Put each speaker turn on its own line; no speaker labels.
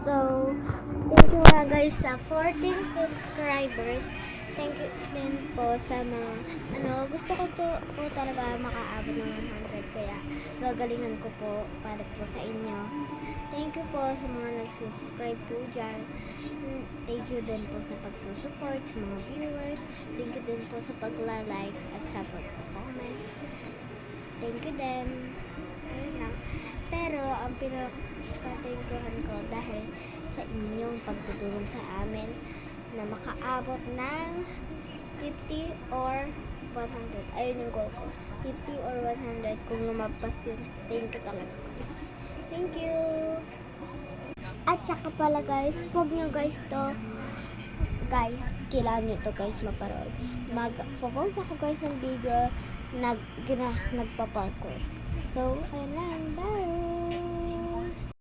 So, thank you nga guys sa 14 subscribers. Thank you din po sa mga, gusto ko to po talaga makaabot ng 100. Kaya, gagalingan ko po para po sa inyo. Thank you po sa mga nag-subscribe po dyan. Thank you din po sa pagsusupport sa mga viewers. Thank you din po sa pagla-likes at sa pag-comment. Thank you din. Ayun lang. Pero, ang pinaka-thankyuhan ko dahil sa inyong pagtutulong sa amin na makaabot ng 50 or 100. Ayun yung goal ko. 50 or 100 kung lumabas yun. Thank you talaga. Thank you. At saka pala guys, huwag nyo guys to. Guys, kailangan nyo to guys maparoon. Mag-focus ako guys ng video nagpa-parkour. So, ayun lang. Bye!